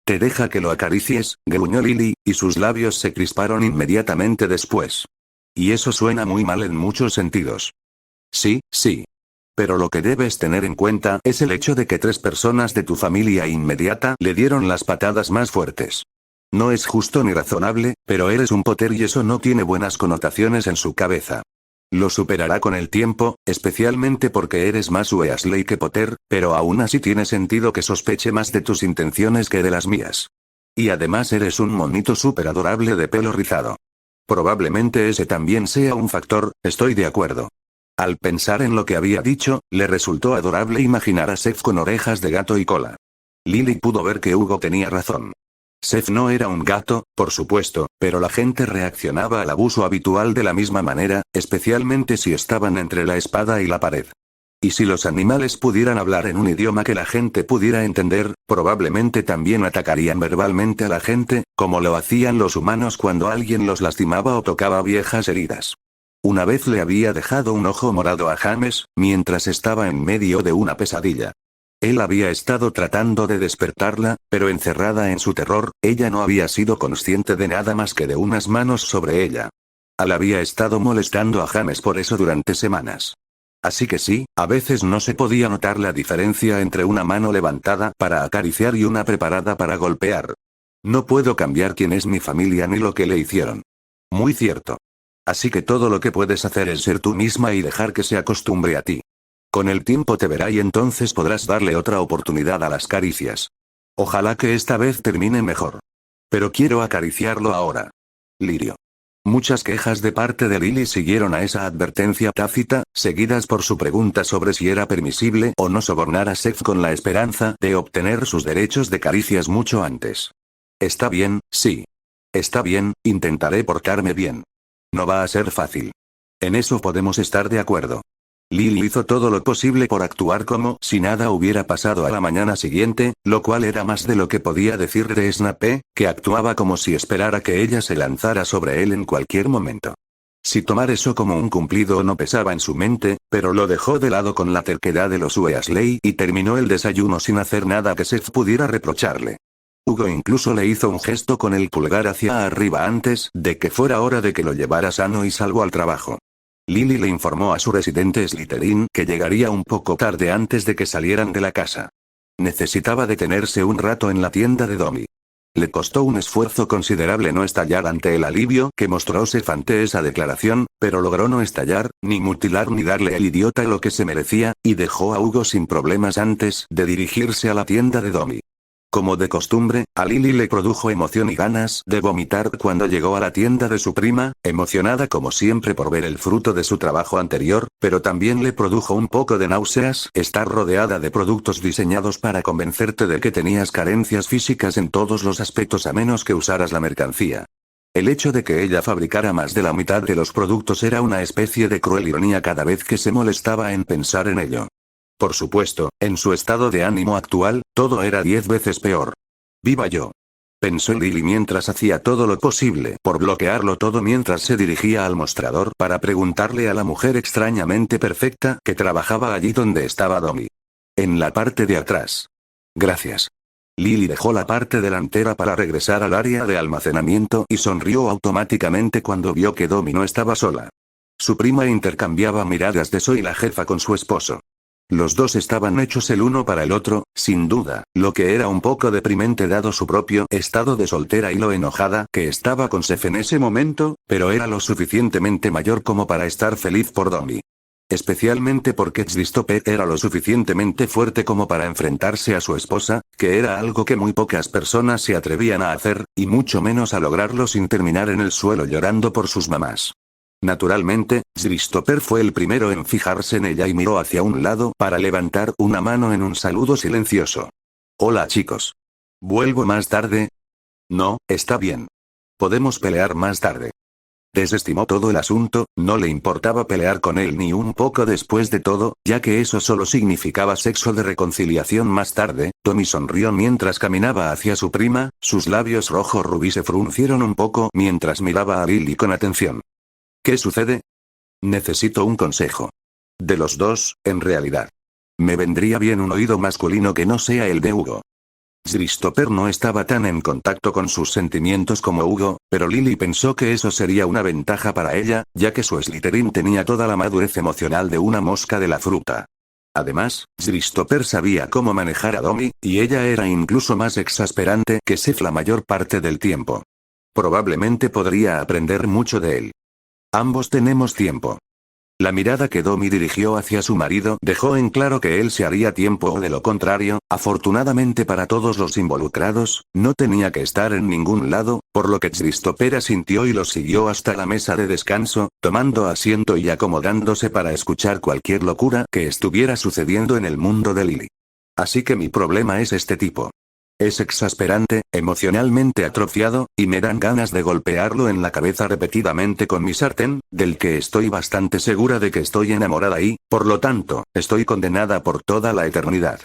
Te deja que lo acaricies, gruñó Lily, y sus labios se crisparon inmediatamente después. Y eso suena muy mal en muchos sentidos. Sí, sí. Pero lo que debes tener en cuenta es el hecho de que 3 personas de tu familia inmediata le dieron las patadas más fuertes. No es justo ni razonable, pero eres un Potter y eso no tiene buenas connotaciones en su cabeza. Lo superará con el tiempo, especialmente porque eres más Weasley que Potter, pero aún así tiene sentido que sospeche más de tus intenciones que de las mías. Y además eres un monito súper adorable de pelo rizado. Probablemente ese también sea un factor, estoy de acuerdo. Al pensar en lo que había dicho, le resultó adorable imaginar a Seth con orejas de gato y cola. Lily pudo ver que Hugo tenía razón. Seth no era un gato, por supuesto, pero la gente reaccionaba al abuso habitual de la misma manera, especialmente si estaban entre la espada y la pared. Y si los animales pudieran hablar en un idioma que la gente pudiera entender, probablemente también atacarían verbalmente a la gente, como lo hacían los humanos cuando alguien los lastimaba o tocaba viejas heridas. Una vez le había dejado un ojo morado a James, mientras estaba en medio de una pesadilla. Él había estado tratando de despertarla, pero encerrada en su terror, ella no había sido consciente de nada más que de unas manos sobre ella. Al había estado molestando a James por eso durante semanas. Así que sí, a veces no se podía notar la diferencia entre una mano levantada para acariciar y una preparada para golpear. No puedo cambiar quién es mi familia ni lo que le hicieron. Muy cierto. Así que todo lo que puedes hacer es ser tú misma y dejar que se acostumbre a ti. Con el tiempo te verá y entonces podrás darle otra oportunidad a las caricias. Ojalá que esta vez termine mejor. Pero quiero acariciarlo ahora. Lirio. Muchas quejas de parte de Lily siguieron a esa advertencia tácita, seguidas por su pregunta sobre si era permisible o no sobornar a Seth con la esperanza de obtener sus derechos de caricias mucho antes. Está bien, sí. Está bien, intentaré portarme bien. No va a ser fácil. En eso podemos estar de acuerdo. Lily hizo todo lo posible por actuar como si nada hubiera pasado a la mañana siguiente, lo cual era más de lo que podía decir de Snape, que actuaba como si esperara que ella se lanzara sobre él en cualquier momento. Si tomar eso como un cumplido no pesaba en su mente, pero lo dejó de lado con la terquedad de los Weasley y terminó el desayuno sin hacer nada que Seth pudiera reprocharle. Hugo incluso le hizo un gesto con el pulgar hacia arriba antes de que fuera hora de que lo llevara sano y salvo al trabajo. Lily le informó a su residente Slytherin que llegaría un poco tarde antes de que salieran de la casa. Necesitaba detenerse un rato en la tienda de Dobby. Le costó un esfuerzo considerable no estallar ante el alivio que mostró Seth ante esa declaración, pero logró no estallar, ni mutilar ni darle al idiota lo que se merecía, y dejó a Hugo sin problemas antes de dirigirse a la tienda de Dobby. Como de costumbre, a Lily le produjo emoción y ganas de vomitar cuando llegó a la tienda de su prima, emocionada como siempre por ver el fruto de su trabajo anterior, pero también le produjo un poco de náuseas estar rodeada de productos diseñados para convencerte de que tenías carencias físicas en todos los aspectos a menos que usaras la mercancía. El hecho de que ella fabricara más de la mitad de los productos era una especie de cruel ironía cada vez que se molestaba en pensar en ello. Por supuesto, en su estado de ánimo actual, todo era 10 veces peor. ¡Viva yo! Pensó Lily mientras hacía todo lo posible por bloquearlo todo mientras se dirigía al mostrador para preguntarle a la mujer extrañamente perfecta que trabajaba allí donde estaba Dobby. En la parte de atrás. Gracias. Lily dejó la parte delantera para regresar al área de almacenamiento y sonrió automáticamente cuando vio que Dobby no estaba sola. Su prima intercambiaba miradas de Zoe la jefa con su esposo. Los dos estaban hechos el uno para el otro, sin duda, lo que era un poco deprimente dado su propio estado de soltera y lo enojada que estaba con Seth en ese momento, pero era lo suficientemente mayor como para estar feliz por Dobby. Especialmente porque Christopher era lo suficientemente fuerte como para enfrentarse a su esposa, que era algo que muy pocas personas se atrevían a hacer, y mucho menos a lograrlo sin terminar en el suelo llorando por sus mamás. Naturalmente, Christopher fue el primero en fijarse en ella y miró hacia un lado para levantar una mano en un saludo silencioso. Hola chicos. ¿Vuelvo más tarde? No, está bien. Podemos pelear más tarde. Desestimó todo el asunto, no le importaba pelear con él ni un poco después de todo, ya que eso solo significaba sexo de reconciliación más tarde. Tommy sonrió mientras caminaba hacia su prima, sus labios rojo rubí se fruncieron un poco mientras miraba a Lily con atención. ¿Qué sucede? Necesito un consejo. De los dos, en realidad. Me vendría bien un oído masculino que no sea el de Hugo. Christopher no estaba tan en contacto con sus sentimientos como Hugo, pero Lily pensó que eso sería una ventaja para ella, ya que su Slytherin tenía toda la madurez emocional de una mosca de la fruta. Además, Christopher sabía cómo manejar a Dobby, y ella era incluso más exasperante que Seth la mayor parte del tiempo. Probablemente podría aprender mucho de él. Ambos tenemos tiempo. La mirada que Dobby dirigió hacia su marido dejó en claro que él se haría tiempo o de lo contrario, afortunadamente para todos los involucrados, no tenía que estar en ningún lado, por lo que Christopher asintió y lo siguió hasta la mesa de descanso, tomando asiento y acomodándose para escuchar cualquier locura que estuviera sucediendo en el mundo de Lily. Así que mi problema es este tipo. Es exasperante, emocionalmente atrofiado, y me dan ganas de golpearlo en la cabeza repetidamente con mi sartén, del que estoy bastante segura de que estoy enamorada y, por lo tanto, estoy condenada por toda la eternidad.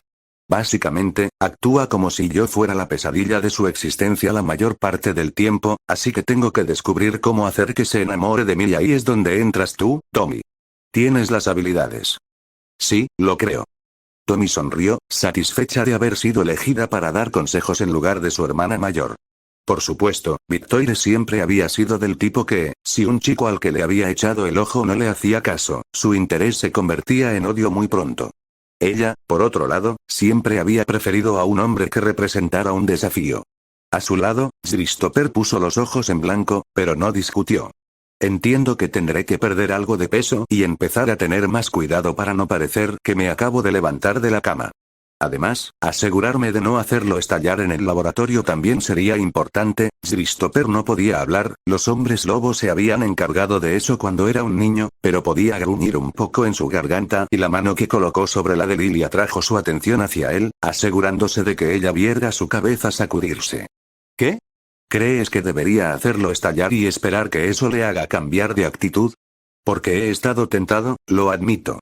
Básicamente, actúa como si yo fuera la pesadilla de su existencia la mayor parte del tiempo, así que tengo que descubrir cómo hacer que se enamore de mí y ahí es donde entras tú, Tommy. Tienes las habilidades. Sí, lo creo. Tommy sonrió, satisfecha de haber sido elegida para dar consejos en lugar de su hermana mayor. Por supuesto, Victoire siempre había sido del tipo que, si un chico al que le había echado el ojo no le hacía caso, su interés se convertía en odio muy pronto. Ella, por otro lado, siempre había preferido a un hombre que representara un desafío. A su lado, Christopher puso los ojos en blanco, pero no discutió. Entiendo que tendré que perder algo de peso y empezar a tener más cuidado para no parecer que me acabo de levantar de la cama. Además, asegurarme de no hacerlo estallar en el laboratorio también sería importante. Christopher no podía hablar, los hombres lobos se habían encargado de eso cuando era un niño, pero podía gruñir un poco en su garganta y la mano que colocó sobre la de Lily atrajo su atención hacia él, asegurándose de que ella viera su cabeza sacudirse. ¿Qué? ¿Crees que debería hacerlo estallar y esperar que eso le haga cambiar de actitud? Porque he estado tentado, lo admito.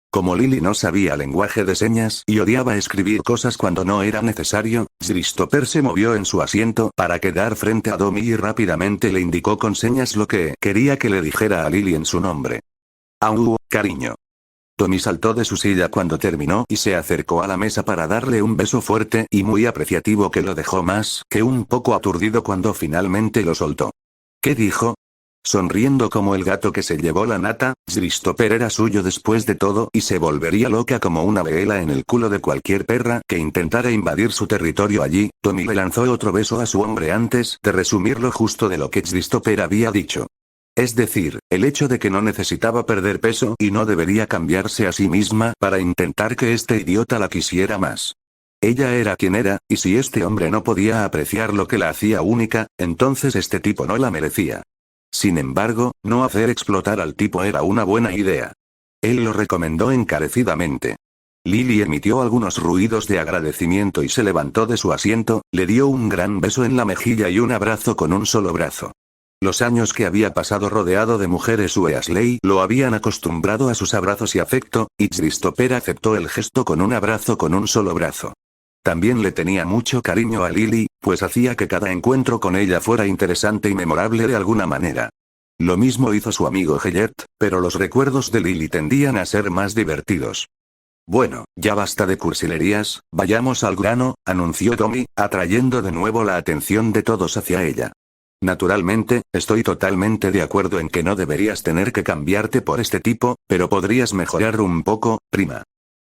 Como Lily no sabía lenguaje de señas y odiaba escribir cosas cuando no era necesario, Christopher se movió en su asiento para quedar frente a Domi y rápidamente le indicó con señas lo que quería que le dijera a Lily en su nombre. Au, cariño. Tommy saltó de su silla cuando terminó y se acercó a la mesa para darle un beso fuerte y muy apreciativo que lo dejó más que un poco aturdido cuando finalmente lo soltó. ¿Qué dijo? Sonriendo como el gato que se llevó la nata, Christopher era suyo después de todo y se volvería loca como una vela en el culo de cualquier perra que intentara invadir su territorio allí. Tommy le lanzó otro beso a su hombre antes de resumirlo justo de lo que Christopher había dicho. Es decir, el hecho de que no necesitaba perder peso y no debería cambiarse a sí misma para intentar que este idiota la quisiera más. Ella era quien era, y si este hombre no podía apreciar lo que la hacía única, entonces este tipo no la merecía. Sin embargo, no hacer explotar al tipo era una buena idea. Él lo recomendó encarecidamente. Lily emitió algunos ruidos de agradecimiento y se levantó de su asiento, le dio un gran beso en la mejilla y un abrazo con un solo brazo. Los años que había pasado rodeado de mujeres Weasley lo habían acostumbrado a sus abrazos y afecto, y Christopher aceptó el gesto con un abrazo con un solo brazo. También le tenía mucho cariño a Lily, pues hacía que cada encuentro con ella fuera interesante y memorable de alguna manera. Lo mismo hizo su amigo Gellert, pero los recuerdos de Lily tendían a ser más divertidos. Bueno, ya basta de cursilerías, vayamos al grano, anunció Tommy, atrayendo de nuevo la atención de todos hacia ella. Naturalmente, estoy totalmente de acuerdo en que no deberías tener que cambiarte por este tipo, pero podrías mejorar un poco, prima.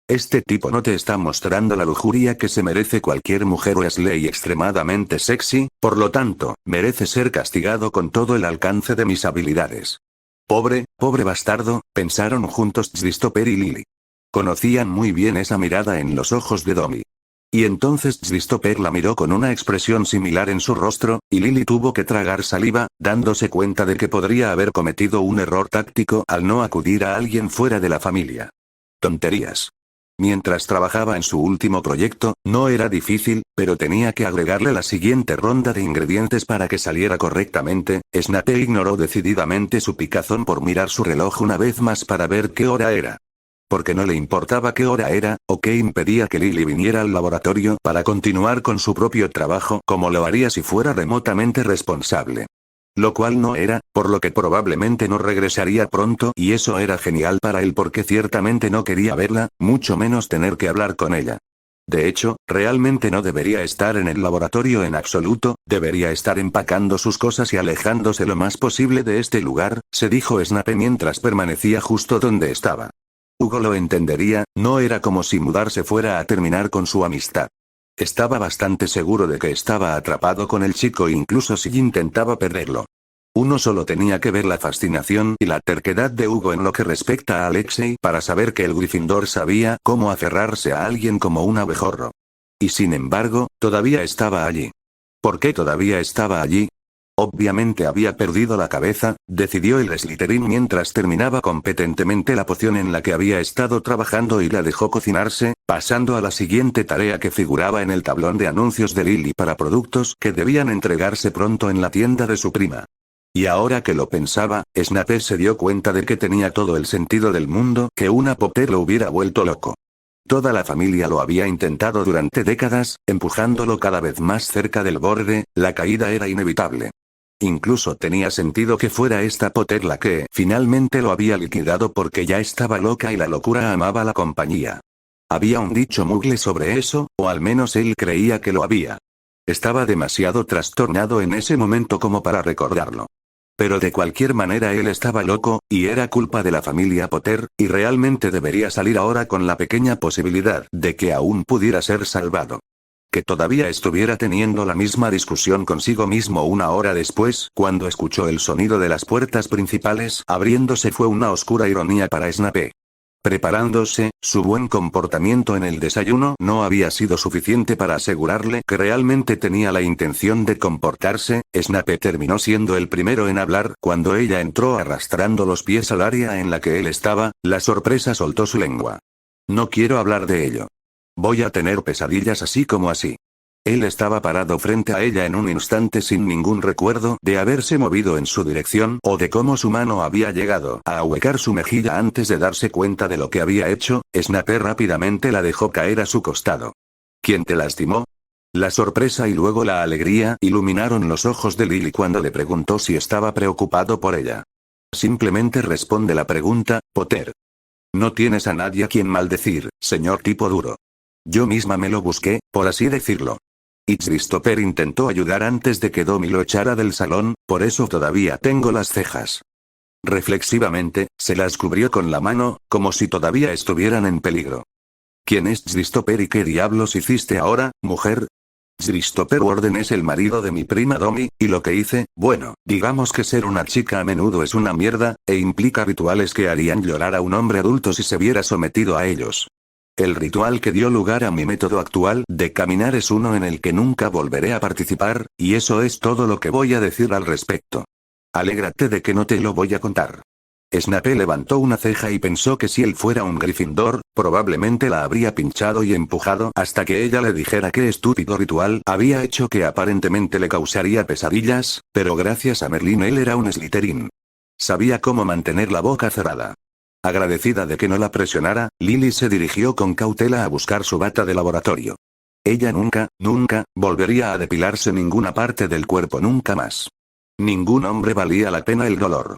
Este tipo no te está mostrando la lujuria que se merece cualquier mujer Weasley extremadamente sexy, por lo tanto, merece ser castigado con todo el alcance de mis habilidades. Pobre bastardo, pensaron juntos Christopher y Lily. Conocían muy bien esa mirada en los ojos de Domi. Y entonces Christopher la miró con una expresión similar en su rostro, y Lily tuvo que tragar saliva, dándose cuenta de que podría haber cometido un error táctico al no acudir a alguien fuera de la familia. Tonterías. Mientras trabajaba en su último proyecto, no era difícil, pero tenía que agregarle la siguiente ronda de ingredientes para que saliera correctamente. Snape ignoró decididamente su picazón por mirar su reloj una vez más para ver qué hora era. Porque no le importaba qué hora era, o qué impedía que Lily viniera al laboratorio para continuar con su propio trabajo como lo haría si fuera remotamente responsable. Lo cual no era, por lo que probablemente no regresaría pronto y eso era genial para él porque ciertamente no quería verla, mucho menos tener que hablar con ella. De hecho, realmente no debería estar en el laboratorio en absoluto, debería estar empacando sus cosas y alejándose lo más posible de este lugar, se dijo Snape mientras permanecía justo donde estaba. Hugo lo entendería, no era como si mudarse fuera a terminar con su amistad. Estaba bastante seguro de que estaba atrapado con el chico incluso si intentaba perderlo. Uno solo tenía que ver la fascinación y la terquedad de Hugo en lo que respecta a Alexei para saber que el Gryffindor sabía cómo aferrarse a alguien como un abejorro. Y sin embargo, todavía estaba allí. ¿Por qué todavía estaba allí? Obviamente había perdido la cabeza, decidió el Slytherin mientras terminaba competentemente la poción en la que había estado trabajando y la dejó cocinarse, pasando a la siguiente tarea que figuraba en el tablón de anuncios de Lily para productos que debían entregarse pronto en la tienda de su prima. Y ahora que lo pensaba, Snape se dio cuenta de que tenía todo el sentido del mundo que una Potter lo hubiera vuelto loco. Toda la familia lo había intentado durante décadas, empujándolo cada vez más cerca del borde, la caída era inevitable. Incluso tenía sentido que fuera esta Potter la que finalmente lo había liquidado porque ya estaba loca y la locura amaba la compañía. Había un dicho mugle sobre eso, o al menos él creía que lo había. Estaba demasiado trastornado en ese momento como para recordarlo. Pero de cualquier manera él estaba loco, y era culpa de la familia Potter, y realmente debería salir ahora con la pequeña posibilidad de que aún pudiera ser salvado. Que todavía estuviera teniendo la misma discusión consigo mismo una hora después, cuando escuchó el sonido de las puertas principales abriéndose, fue una oscura ironía para Snape. Preparándose, su buen comportamiento en el desayuno no había sido suficiente para asegurarle que realmente tenía la intención de comportarse. Snape terminó siendo el primero en hablar cuando ella entró arrastrando los pies al área en la que él estaba. La sorpresa soltó su lengua. No quiero hablar de ello. Voy a tener pesadillas así como así. Él estaba parado frente a ella en un instante sin ningún recuerdo de haberse movido en su dirección o de cómo su mano había llegado a ahuecar su mejilla antes de darse cuenta de lo que había hecho. Snape rápidamente la dejó caer a su costado. ¿Quién te lastimó? La sorpresa y luego la alegría iluminaron los ojos de Lily cuando le preguntó si estaba preocupado por ella. Simplemente responde la pregunta, Potter. No tienes a nadie a quien maldecir, señor tipo duro. Yo misma me lo busqué, por así decirlo. Christopher intentó ayudar antes de que Dobby lo echara del salón, por eso todavía tengo las cejas. Reflexivamente, se las cubrió con la mano, como si todavía estuvieran en peligro. ¿Quién es Christopher y qué diablos hiciste ahora, mujer? Christopher Warden es el marido de mi prima Dobby, y lo que hice, bueno, digamos que ser una chica a menudo es una mierda, e implica rituales que harían llorar a un hombre adulto si se viera sometido a ellos. El ritual que dio lugar a mi método actual de caminar es uno en el que nunca volveré a participar, y eso es todo lo que voy a decir al respecto. Alégrate de que no te lo voy a contar. Snape levantó una ceja y pensó que si él fuera un Gryffindor, probablemente la habría pinchado y empujado hasta que ella le dijera qué estúpido ritual había hecho que aparentemente le causaría pesadillas, pero gracias a Merlin él era un Slytherin. Sabía cómo mantener la boca cerrada. Agradecida de que no la presionara, Lily se dirigió con cautela a buscar su bata de laboratorio. Ella nunca volvería a depilarse ninguna parte del cuerpo nunca más. Ningún hombre valía la pena el dolor.